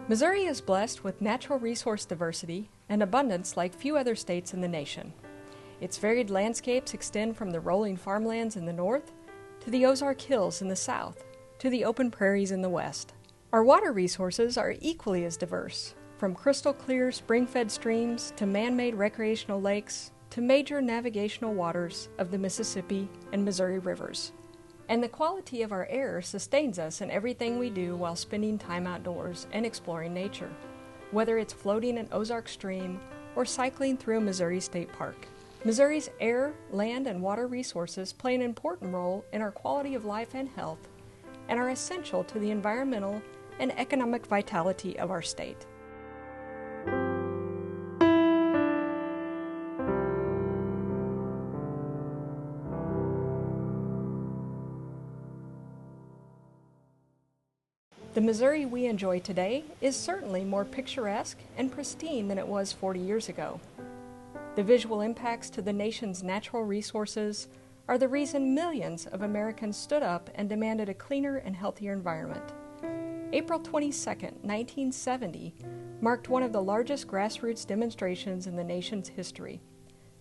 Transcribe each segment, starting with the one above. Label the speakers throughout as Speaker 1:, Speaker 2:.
Speaker 1: Missouri is blessed with natural resource diversity and abundance like few other states in the nation. Its varied landscapes extend from the rolling farmlands in the north to the Ozark Hills in the south to the open prairies in the west. Our water resources are equally as diverse, from crystal clear spring-fed streams to man-made recreational lakes to major navigational waters of the Mississippi and Missouri rivers. And the quality of our air sustains us in everything we do while spending time outdoors and exploring nature, whether it's floating an Ozark stream or cycling through a Missouri State Park. Missouri's air, land, and water resources play an important role in our quality of life and health and are essential to the environmental and economic vitality of our state. The Missouri we enjoy today is certainly more picturesque and pristine than it was 40 years ago. The visual impacts to the nation's natural resources are the reason millions of Americans stood up and demanded a cleaner and healthier environment. April 22, 1970, marked one of the largest grassroots demonstrations in the nation's history,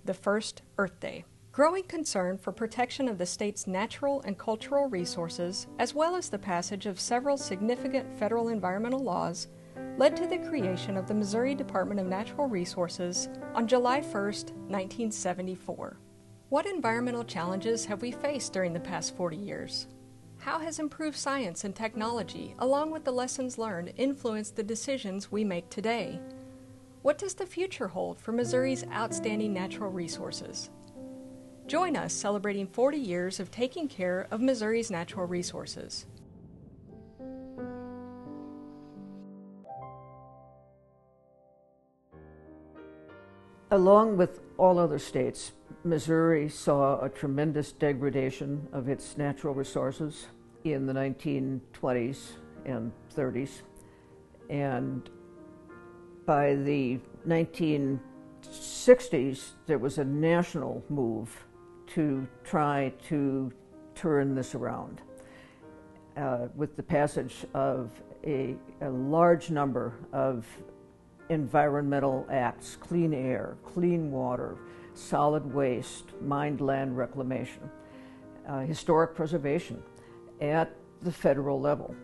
Speaker 1: the first Earth Day. Growing concern for protection of the state's natural and cultural resources, as well as the passage of several significant federal environmental laws, led to the creation of the Missouri Department of Natural Resources on July 1, 1974. What environmental challenges have we faced during the past 40 years? How has improved science and technology, along with the lessons learned, influenced the decisions we make today? What does the future hold for Missouri's outstanding natural resources? Join us celebrating 40 years of taking care of Missouri's natural resources.
Speaker 2: Along with all other states, Missouri saw a tremendous degradation of its natural resources in the 1920s and 30s. And by the 1960s, there was a national move to try to turn this around with the passage of a large number of environmental acts: clean air, clean water, solid waste, mined land reclamation, historic preservation at the federal level.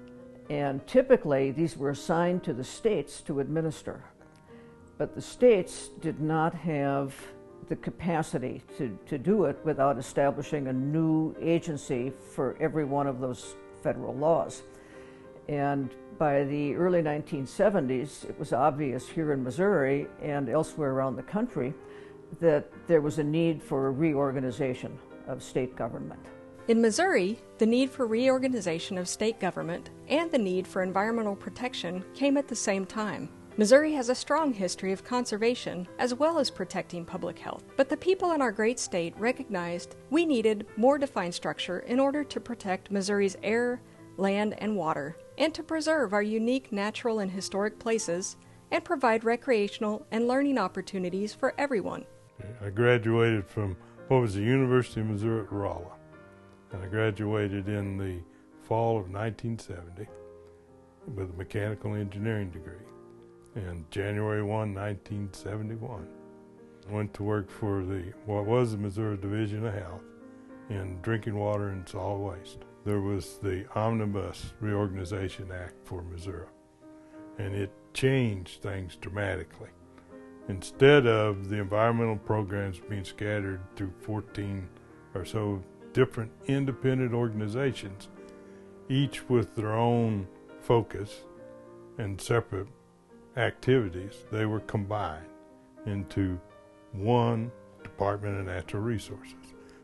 Speaker 2: And typically these were assigned to the states to administer. But the states did not have the capacity to do it without establishing a new agency for every one of those federal laws. And by the early 1970s, it was obvious here in Missouri and elsewhere around the country that there was a need for a reorganization of state government.
Speaker 1: In Missouri, the need for reorganization of state government and the need for environmental protection came at the same time. Missouri has a strong history of conservation as well as protecting public health, but the people in our great state recognized we needed more defined structure in order to protect Missouri's air, land, and water, and to preserve our unique natural and historic places and provide recreational and learning opportunities for everyone.
Speaker 3: I graduated from what was the University of Missouri at Rolla, and I graduated in the fall of 1970 with a mechanical engineering degree. And January 1, 1971, I went to work for what was the Missouri Division of Health in drinking water and solid waste. There was the Omnibus Reorganization Act for Missouri, and it changed things dramatically. Instead of the environmental programs being scattered through 14 or so different independent organizations, each with their own focus and separate activities, they were combined into one Department of Natural Resources.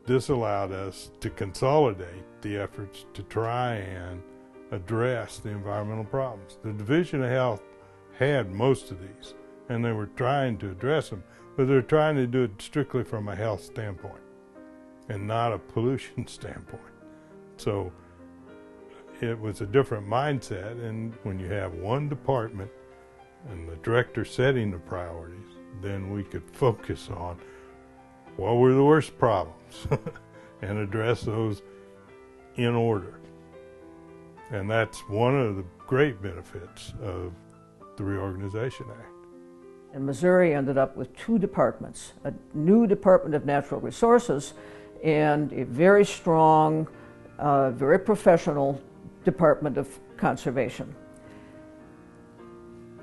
Speaker 3: This allowed us to consolidate the efforts to try and address the environmental problems. The Division of Health had most of these, and they were trying to address them, but they're trying to do it strictly from a health standpoint and not a pollution standpoint. So it was a different mindset, and when you have one department and the director setting the priorities, then we could focus on what were the worst problems and address those in order. And that's one of the great benefits of the Reorganization Act.
Speaker 2: And Missouri ended up with two departments, a new Department of Natural Resources and a very strong, very professional Department of Conservation.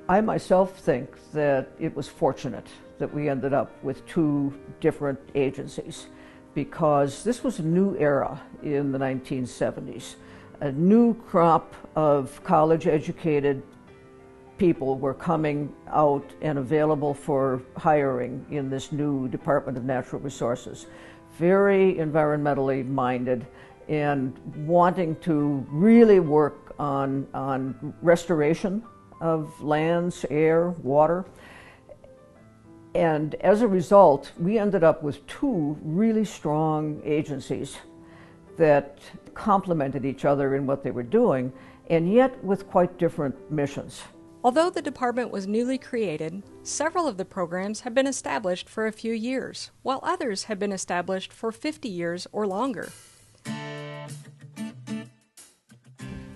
Speaker 2: I myself think that it was fortunate that we ended up with two different agencies, because this was a new era in the 1970s. A new crop of college-educated people were coming out and available for hiring in this new Department of Natural Resources. Very environmentally minded and wanting to really work on restoration of lands, air, water. And as a result, we ended up with two really strong agencies that complemented each other in what they were doing, and yet with quite different missions.
Speaker 1: Although the department was newly created, several of the programs have been established for a few years, while others have been established for 50 years or longer.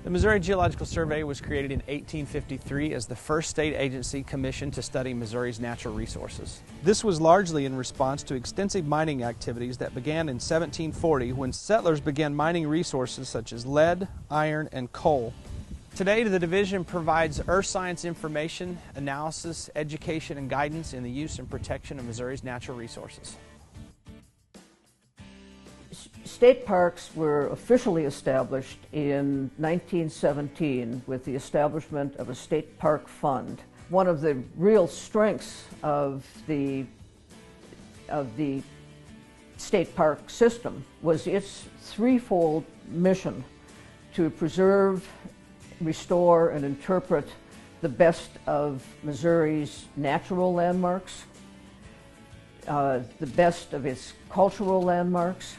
Speaker 4: The Missouri Geological Survey was created in 1853 as the first state agency commissioned to study Missouri's natural resources. This was largely in response to extensive mining activities that began in 1740 when settlers began mining resources such as lead, iron, and coal. Today, the division provides earth science information, analysis, education, and guidance in the use and protection of Missouri's natural resources.
Speaker 2: State parks were officially established in 1917 with the establishment of a state park fund. One of the real strengths of the state park system was its threefold mission to preserve, restore, and interpret the best of Missouri's natural landmarks, the best of its cultural landmarks,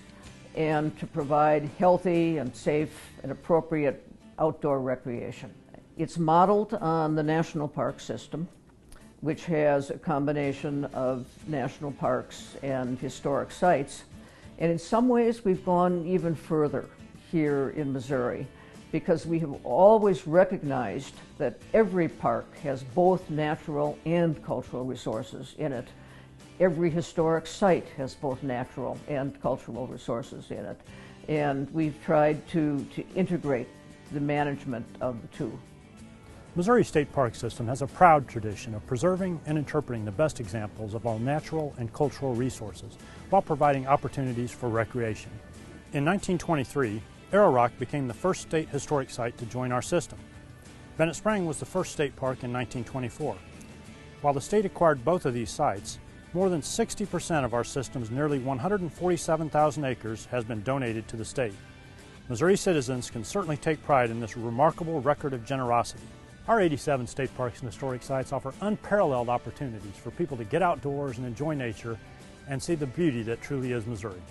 Speaker 2: and to provide healthy and safe and appropriate outdoor recreation. It's modeled on the national park system, which has a combination of national parks and historic sites. And in some ways, we've gone even further here in Missouri, because we have always recognized that every park has both natural and cultural resources in it. Every historic site has both natural and cultural resources in it. And we've tried to integrate the management of the two.
Speaker 5: Missouri State Park System has a proud tradition of preserving and interpreting the best examples of our natural and cultural resources while providing opportunities for recreation. In 1923, Arrow Rock became the first state historic site to join our system. Bennett Spring was the first state park in 1924. While the state acquired both of these sites, more than 60% of our system's nearly 147,000 acres has been donated to the state. Missouri citizens can certainly take pride in this remarkable record of generosity. Our 87 state parks and historic sites offer unparalleled opportunities for people to get outdoors and enjoy nature and see the beauty that truly is Missouri.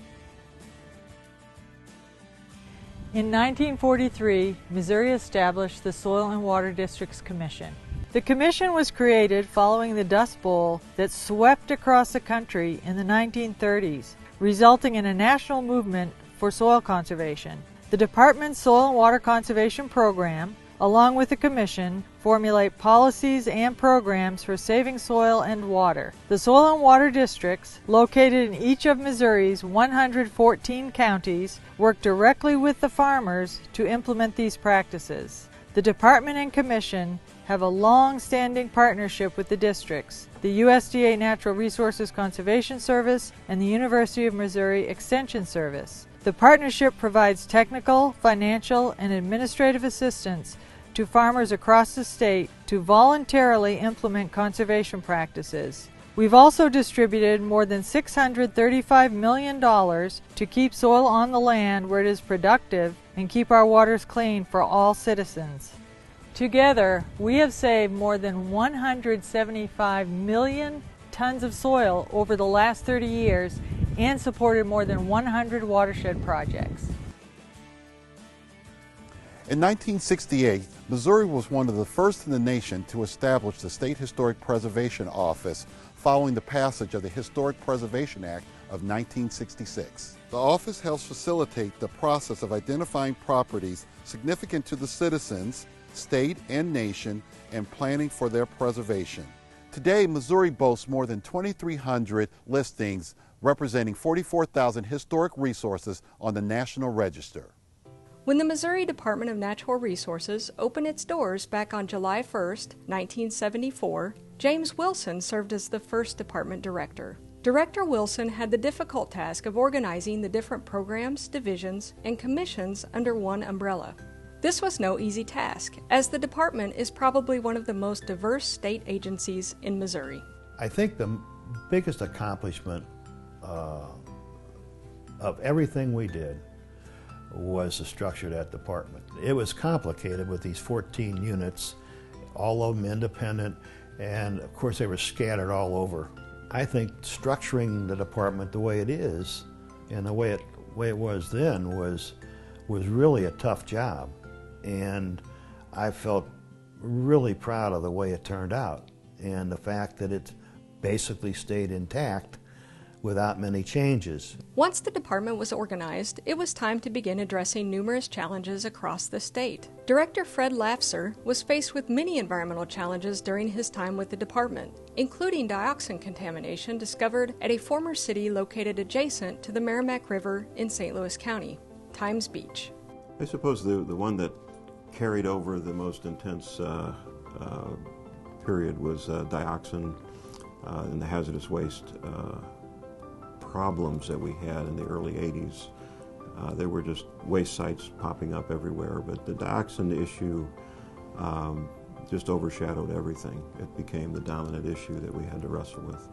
Speaker 6: In 1943, Missouri established the Soil and Water Districts Commission. The commission was created following the Dust Bowl that swept across the country in the 1930s, resulting in a national movement for soil conservation. The department's Soil and Water Conservation Program, along with the commission, formulate policies and programs for saving soil and water. The soil and water districts, located in each of Missouri's 114 counties, work directly with the farmers to implement these practices. The department and commission have a long-standing partnership with the districts, the USDA Natural Resources Conservation Service, and the University of Missouri Extension Service. The partnership provides technical, financial, and administrative assistance to farmers across the state to voluntarily implement conservation practices. We've also distributed more than $635 million to keep soil on the land where it is productive and keep our waters clean for all citizens. Together, we have saved more than 175 million tons of soil over the last 30 years and supported more than 100 watershed projects.
Speaker 7: In 1968, Missouri was one of the first in the nation to establish the State Historic Preservation Office following the passage of the Historic Preservation Act of 1966. The office helps facilitate the process of identifying properties significant to the citizens state, and nation and planning for their preservation. Today, Missouri boasts more than 2,300 listings representing 44,000 historic resources on the National Register.
Speaker 1: When the Missouri Department of Natural Resources opened its doors back on July 1, 1974, James Wilson served as the first department director. Director Wilson had the difficult task of organizing the different programs, divisions, and commissions under one umbrella. This was no easy task, as the department is probably one of the most diverse state agencies in Missouri.
Speaker 8: I think the biggest accomplishment of everything we did was the structure of that department. It was complicated with these 14 units, all of them independent, and of course they were scattered all over. I think structuring the department the way it is and the way it was then was really a tough job, and I felt really proud of the way it turned out and the fact that it basically stayed intact without many changes.
Speaker 1: Once the department was organized, it was time to begin addressing numerous challenges across the state. Director Fred Lafser was faced with many environmental challenges during his time with the department, including dioxin contamination discovered at a former city located adjacent to the Merrimack River in St. Louis County, Times Beach.
Speaker 9: I suppose the one that carried over the most intense period was dioxin and the hazardous waste problems that we had in the early 80s. There were just waste sites popping up everywhere, but the dioxin issue just overshadowed everything. It became the dominant issue that we had to wrestle with.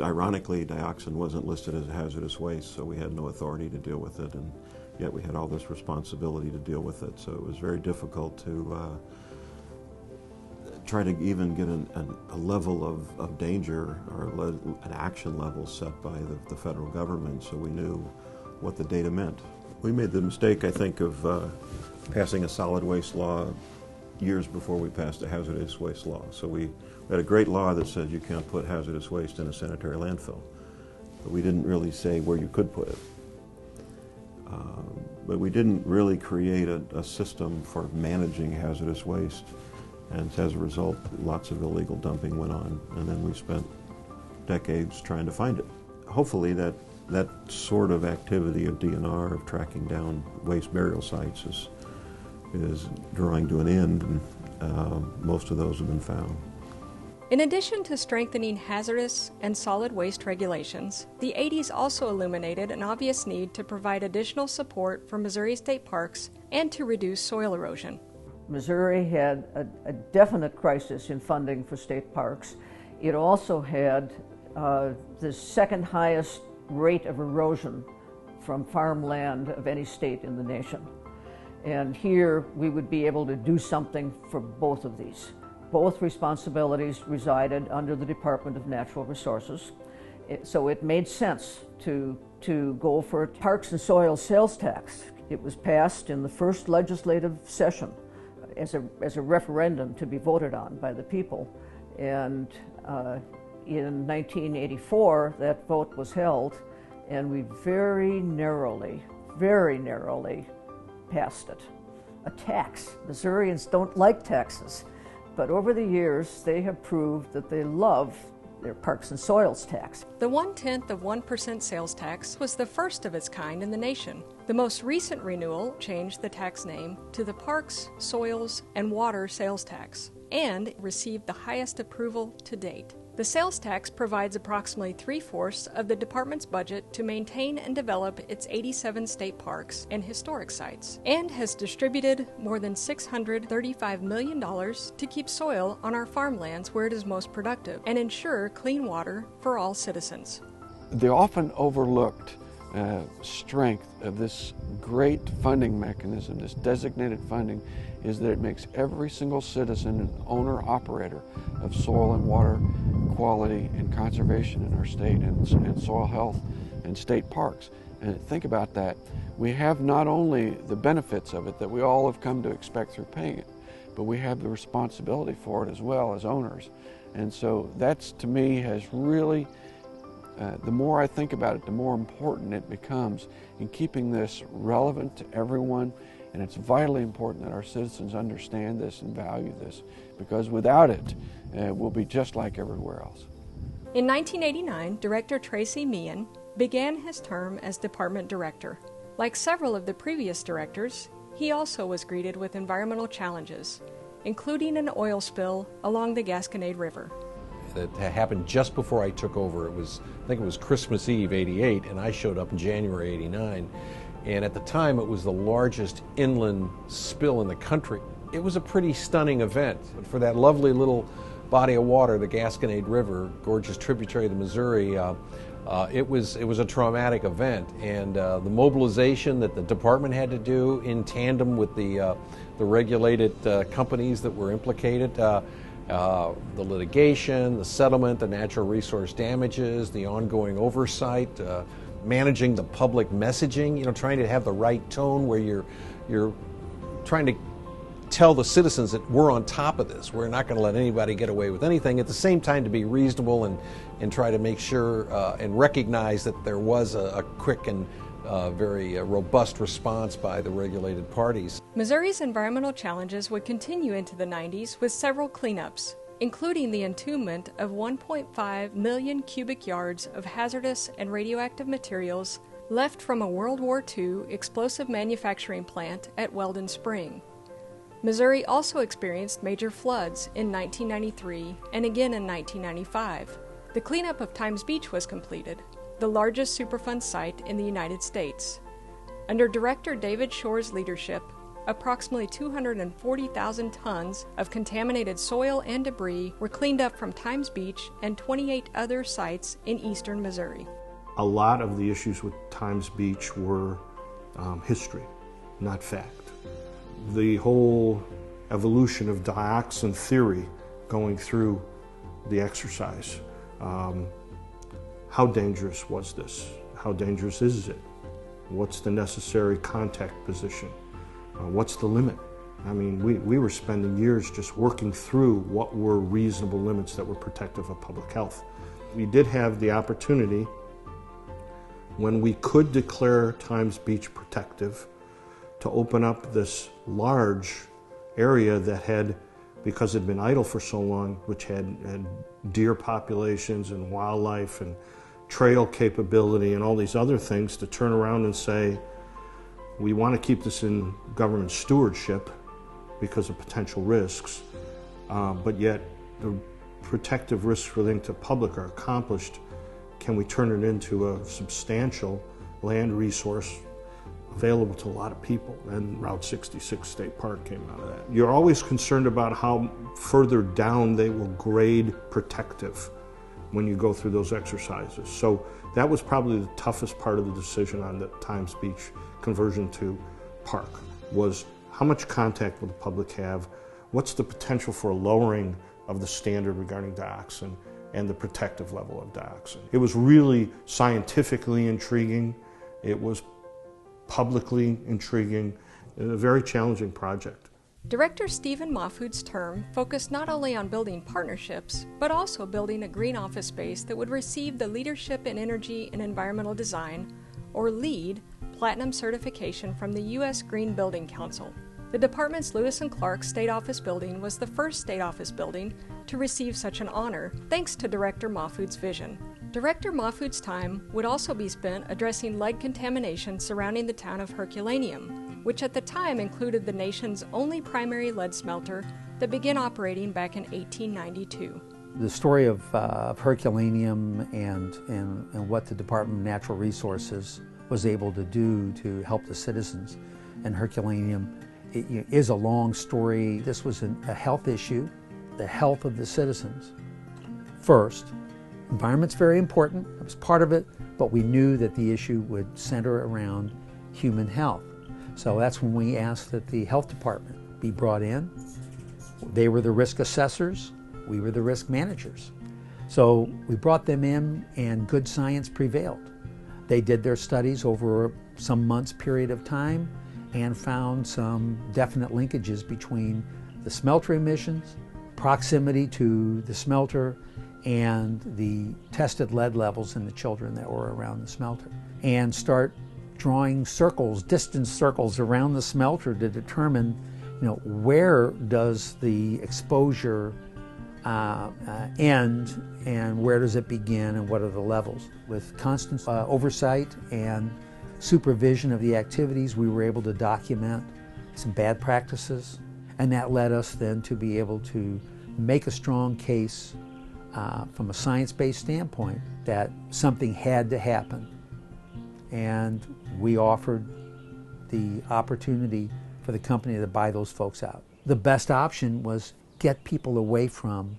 Speaker 9: Ironically, dioxin wasn't listed as a hazardous waste, so we had no authority to deal with it, and yet we had all this responsibility to deal with it, so it was very difficult to try to even get a level of danger or an action level set by the federal government, so we knew what the data meant. We made the mistake, I think, of passing a solid waste law years before we passed a hazardous waste law. So we had a great law that said you can't put hazardous waste in a sanitary landfill, but we didn't really say where you could put it. But we didn't really create a system for managing hazardous waste. And as a result, lots of illegal dumping went on, and then we spent decades trying to find it. Hopefully that sort of activity of DNR, of tracking down waste burial sites, is drawing to an end, and most of those have been found.
Speaker 1: In addition to strengthening hazardous and solid waste regulations, the 80s also illuminated an obvious need to provide additional support for Missouri state parks and to reduce soil erosion.
Speaker 2: Missouri had a definite crisis in funding for state parks. It also had the second highest rate of erosion from farmland of any state in the nation. And here we would be able to do something for both of these. Both responsibilities resided under the Department of Natural Resources. So it made sense to go for a parks and soil sales tax. It was passed in the first legislative session as a referendum to be voted on by the people. And in 1984, that vote was held, and we very narrowly passed it. A tax. Missourians don't like taxes, but over the years, they have proved that they love their parks and soils tax.
Speaker 1: The 1/10 of 1% sales tax was the first of its kind in the nation. The most recent renewal changed the tax name to the Parks, Soils, and Water Sales Tax and received the highest approval to date. The sales tax provides approximately 3/4 of the department's budget to maintain and develop its 87 state parks and historic sites, and has distributed more than $635 million to keep soil on our farmlands where it is most productive and ensure clean water for all citizens.
Speaker 10: The often overlooked strength of this great funding mechanism, this designated funding, is that it makes every single citizen an owner-operator of soil and water quality and conservation in our state, and soil health and state parks. And think about that. We have not only the benefits of it that we all have come to expect through paying it, but we have the responsibility for it as well as owners. And so that's, to me, has really, the more I think about it, the more important it becomes in keeping this relevant to everyone And it's vitally important that our citizens understand this and value this, because without it, we'll be just like everywhere else.
Speaker 1: In 1989, Director Tracy Meehan began his term as department director. Like several of the previous directors, he also was greeted with environmental challenges, including an oil spill along the Gasconade River.
Speaker 11: That happened just before I took over. I think it was Christmas Eve '88, and I showed up in January '89. And at the time, it was the largest inland spill in the country. It was a pretty stunning event. For that lovely little body of water, the Gasconade River, gorgeous tributary of the Missouri, it was a traumatic event. And the mobilization that the department had to do in tandem with the regulated companies that were implicated, the litigation, the settlement, the natural resource damages, the ongoing oversight, managing the public messaging, trying to have the right tone where you're trying to tell the citizens that we're on top of this. We're not going to let anybody get away with anything. At the same time, to be reasonable and try to make sure and recognize that there was a quick and very robust response by the regulated parties.
Speaker 1: Missouri's environmental challenges would continue into the 90s with several cleanups, including the entombment of 1.5 million cubic yards of hazardous and radioactive materials left from a World War II explosive manufacturing plant at Weldon Spring. Missouri also experienced major floods in 1993 and again in 1995. The cleanup of Times Beach was completed, the largest Superfund site in the United States. Under Director David Shore's leadership, approximately 240,000 tons of contaminated soil and debris were cleaned up from Times Beach and 28 other sites in eastern Missouri.
Speaker 12: A lot of the issues with Times Beach were history, not fact. The whole evolution of dioxin theory going through the exercise. How dangerous was this? How dangerous is it? What's the necessary contact position? What's the limit? I mean, we were spending years just working through what were reasonable limits that were protective of public health. We did have the opportunity, when we could declare Times Beach protective, to open up this large area that had, because it had been idle for so long, which had deer populations and wildlife and trail capability and all these other things, to turn around and say, we want to keep this in government stewardship because of potential risks, but yet the protective risks relating to public are accomplished. Can we turn it into a substantial land resource available to a lot of people? And Route 66 State Park came out of that. You're always concerned about how further down they will grade protective when you go through those exercises. So that was probably the toughest part of the decision on the Times Beach conversion to park, was how much contact will the public have? What's the potential for a lowering of the standard regarding dioxin and the protective level of dioxin? It was really scientifically intriguing. It was publicly intriguing. A very challenging project.
Speaker 1: Director Stephen Mahfoud's term focused not only on building partnerships, but also building a green office space that would receive the Leadership in Energy and Environmental Design, or LEED, Platinum certification from the U.S. Green Building Council. The department's Lewis and Clark State Office building was the first state office building to receive such an honor, thanks to Director Mahfoud's vision. Director Mahfoud's time would also be spent addressing lead contamination surrounding the town of Herculaneum, which at the time included the nation's only primary lead smelter that began operating back in 1892.
Speaker 13: The story of Herculaneum and what the Department of Natural Resources was able to do to help the citizens in Herculaneum is a long story. This was a health issue, the health of the citizens first. Environment's very important, it was part of it, but we knew that the issue would center around human health. So that's when we asked that the health department be brought in. They were the risk assessors, we were the risk managers. So we brought them in and good science prevailed. They did their studies over some months period of time and found some definite linkages between the smelter emissions, proximity to the smelter, and the tested lead levels in the children that were around the smelter. And start drawing circles, distance circles around the smelter to determine, where does the exposure end and where does it begin and what are the levels. With constant oversight and supervision of the activities, we were able to document some bad practices, and that led us then to be able to make a strong case from a science-based standpoint that something had to happen. And we offered the opportunity for the company to buy those folks out. The best option was get people away from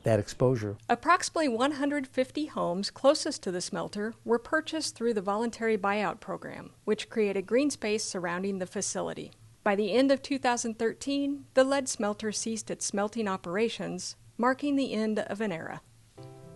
Speaker 13: that exposure.
Speaker 1: Approximately 150 homes closest to the smelter were purchased through the voluntary buyout program, which created green space surrounding the facility. By the end of 2013, the lead smelter ceased its smelting operations, marking the end of an era.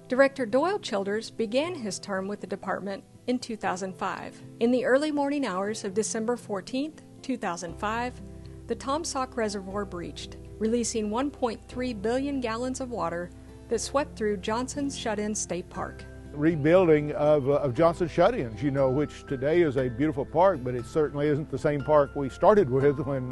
Speaker 1: Director Doyle Childers began his term with the department in 2005. In the early morning hours of December 14, 2005, the Tom Sauk Reservoir breached, releasing 1.3 billion gallons of water that swept through Johnson's Shut-In State Park.
Speaker 14: Rebuilding of Johnson Shut-Ins, which today is a beautiful park, but it certainly isn't the same park we started with when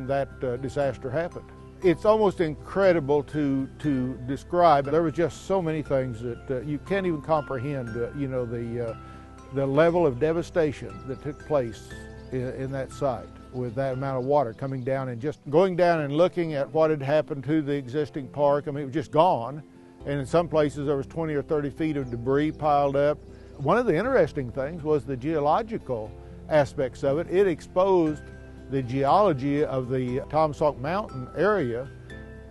Speaker 14: that disaster happened. It's almost incredible to describe. There were just so many things that you can't even comprehend, the level of devastation that took place in that site with that amount of water coming down and just going down and looking at what had happened to the existing park. I mean, it was just gone. And in some places there was 20 or 30 feet of debris piled up. One of the interesting things was the geological aspects of it. It exposed the geology of the Tom Sauk Mountain area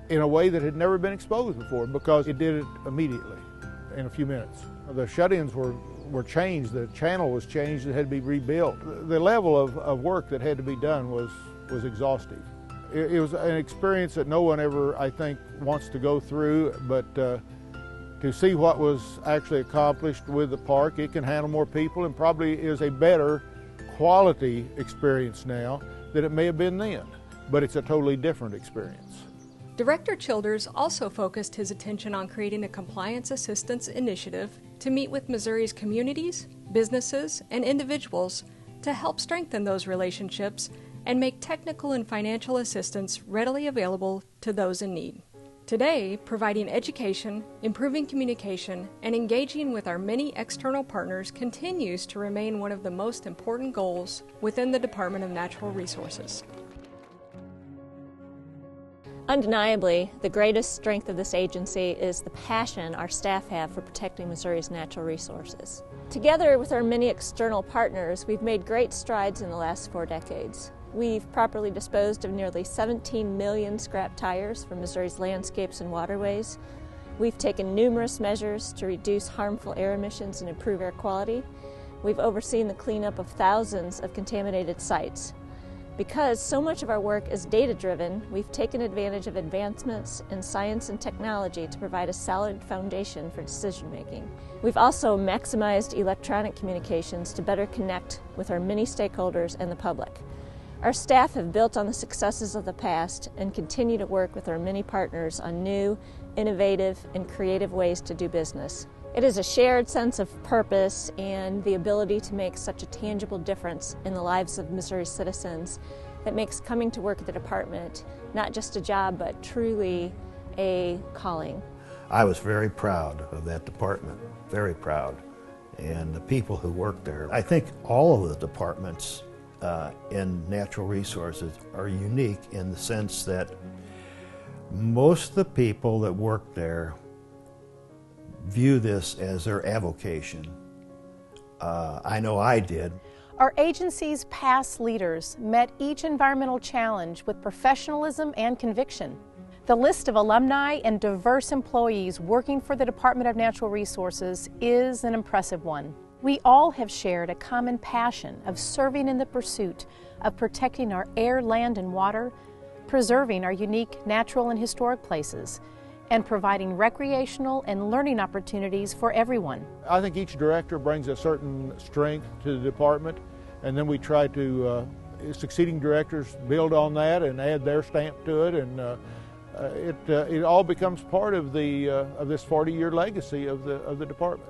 Speaker 14: in a way that had never been exposed before, because it did it immediately in a few minutes. The shut-ins were changed, the channel was changed, it had to be rebuilt. The level of work that had to be done was exhaustive. It was an experience that no one ever, I think, wants to go through, but to see what was actually accomplished with the park, it can handle more people and probably is a better quality experience now than it may have been then, but it's a totally different experience.
Speaker 1: Director Childers also focused his attention on creating a compliance assistance initiative to meet with Missouri's communities, businesses, and individuals to help strengthen those relationships and make technical and financial assistance readily available to those in need. Today, providing education, improving communication, and engaging with our many external partners continues to remain one of the most important goals within the Department of Natural Resources.
Speaker 15: Undeniably, the greatest strength of this agency is the passion our staff have for protecting Missouri's natural resources. Together with our many external partners, we've made great strides in the last 4 decades. We've properly disposed of nearly 17 million scrap tires from Missouri's landscapes and waterways. We've taken numerous measures to reduce harmful air emissions and improve air quality. We've overseen the cleanup of thousands of contaminated sites. Because so much of our work is data-driven, we've taken advantage of advancements in science and technology to provide a solid foundation for decision-making. We've also maximized electronic communications to better connect with our many stakeholders and the public. Our staff have built on the successes of the past and continue to work with our many partners on new, innovative, and creative ways to do business. It is a shared sense of purpose and the ability to make such a tangible difference in the lives of Missouri citizens that makes coming to work at the department not just a job, but truly a calling.
Speaker 8: I was very proud of that department, very proud, and the people who work there. I think all of the departments in natural resources are unique in the sense that most of the people that work there view this as their avocation. I know I did.
Speaker 16: Our agency's past leaders met each environmental challenge with professionalism and conviction. The list of alumni and diverse employees working for the Department of Natural Resources is an impressive one. We all have shared a common passion of serving in the pursuit of protecting our air, land, and water, preserving our unique natural and historic places, and providing recreational and learning opportunities for everyone.
Speaker 14: I think each director brings a certain strength to the department, and then we try to, succeeding directors build on that and add their stamp to it, and it all becomes part of this 40-year legacy of the department.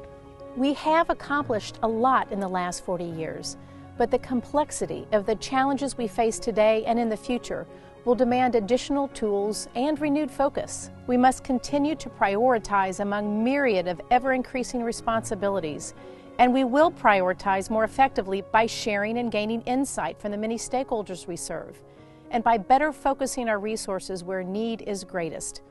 Speaker 16: We have accomplished a lot in the last 40 years, but the complexity of the challenges we face today and in the future will demand additional tools and renewed focus. We must continue to prioritize among myriad of ever-increasing responsibilities, and we will prioritize more effectively by sharing and gaining insight from the many stakeholders we serve, and by better focusing our resources where need is greatest,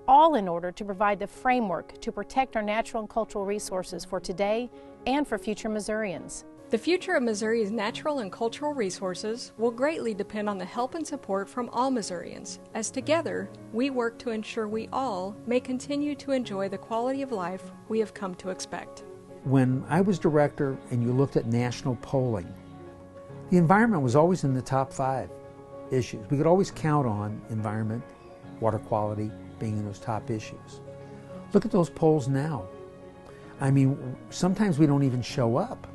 Speaker 16: all in order to provide the framework to protect our natural and cultural resources for today and for future Missourians.
Speaker 1: The future of Missouri's natural and cultural resources will greatly depend on the help and support from all Missourians, as together we work to ensure we all may continue to enjoy the quality of life we have come to expect.
Speaker 13: When I was director and you looked at national polling, the environment was always in the top 5 issues. We could always count on environment, water quality being in those top issues. Look at those polls now. I mean, sometimes we don't even show up.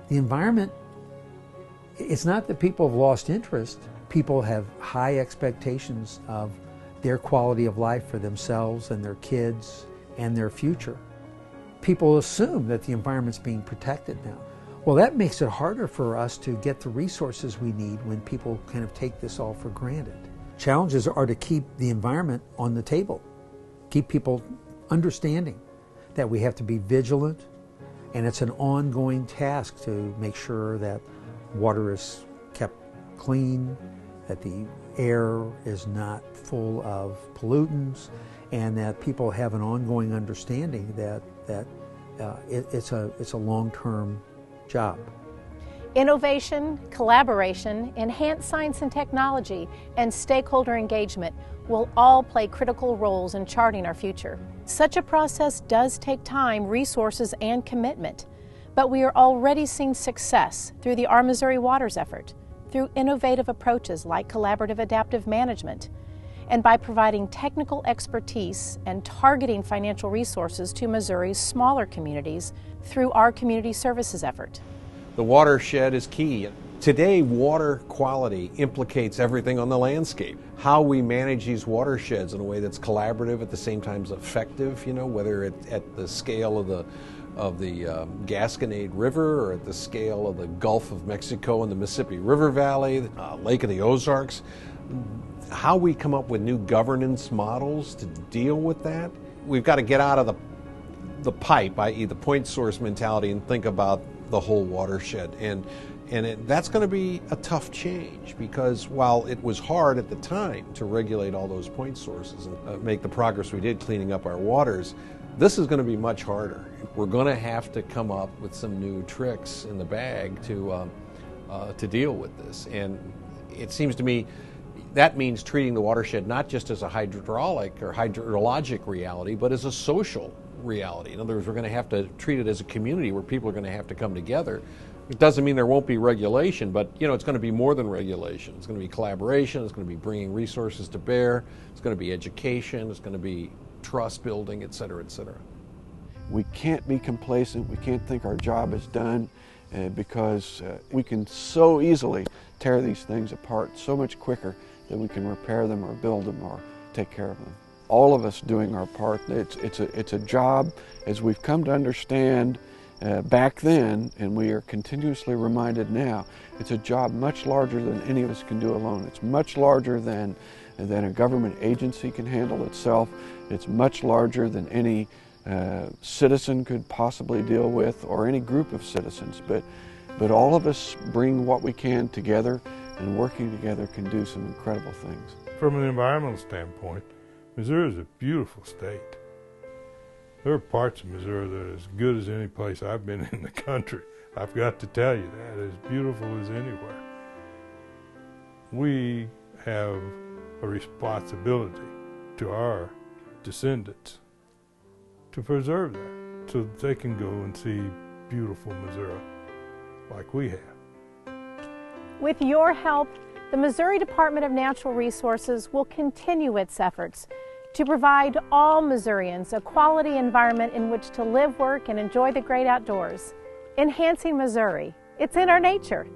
Speaker 13: The environment, it's not that people have lost interest. People have high expectations of their quality of life for themselves and their kids and their future. People assume that the environment's being protected now. Well, that makes it harder for us to get the resources we need when people kind of take this all for granted. Challenges are to keep the environment on the table, keep people understanding that we have to be vigilant, and it's an ongoing task to make sure that water is kept clean, that the air is not full of pollutants, and that people have an ongoing understanding that it's a long-term job.
Speaker 16: Innovation, collaboration, enhanced science and technology, and stakeholder engagement will all play critical roles in charting our future. Such a process does take time, resources, and commitment, but we are already seeing success through the Our Missouri Waters effort, through innovative approaches like collaborative adaptive management, and by providing technical expertise and targeting financial resources to Missouri's smaller communities through our community services effort.
Speaker 11: The watershed is key. Today, water quality implicates everything on the landscape. How we manage these watersheds in a way that's collaborative at the same time as effective, whether it's at the scale of the Gasconade River or at the scale of the Gulf of Mexico and the Mississippi River Valley, Lake of the Ozarks. How we come up with new governance models to deal with that. We've got to get out of the pipe, i.e. the point source mentality, and think about the whole watershed. And that's going to be a tough change, because while it was hard at the time to regulate all those point sources and make the progress we did cleaning up our waters, this is going to be much harder. We're going to have to come up with some new tricks in the bag to deal with this. And it seems to me that means treating the watershed not just as a hydraulic or hydrologic reality, but as a social reality. In other words, we're going to have to treat it as a community where people are going to have to come together. It doesn't mean there won't be regulation, but it's going to be more than regulation. It's going to be collaboration. It's going to be bringing resources to bear. It's going to be education. It's going to be trust building, et cetera, et cetera.
Speaker 10: We can't be complacent. We can't think our job is done because we can so easily tear these things apart so much quicker than we can repair them or build them or take care of them. All of us doing our part. It's a job, as we've come to understand back then, and we are continuously reminded now, it's a job much larger than any of us can do alone. It's much larger than a government agency can handle itself. It's much larger than any citizen could possibly deal with, or any group of citizens. But all of us bring what we can together, and working together can do some incredible things.
Speaker 3: From an environmental standpoint, Missouri is a beautiful state. There are parts of Missouri that are as good as any place I've been in the country. I've got to tell you that, as beautiful as anywhere. We have a responsibility to our descendants to preserve that so that they can go and see beautiful Missouri like we have.
Speaker 16: With your help, the Missouri Department of Natural Resources will continue its efforts to provide all Missourians a quality environment in which to live, work, and enjoy the great outdoors. Enhancing Missouri. It's in our nature.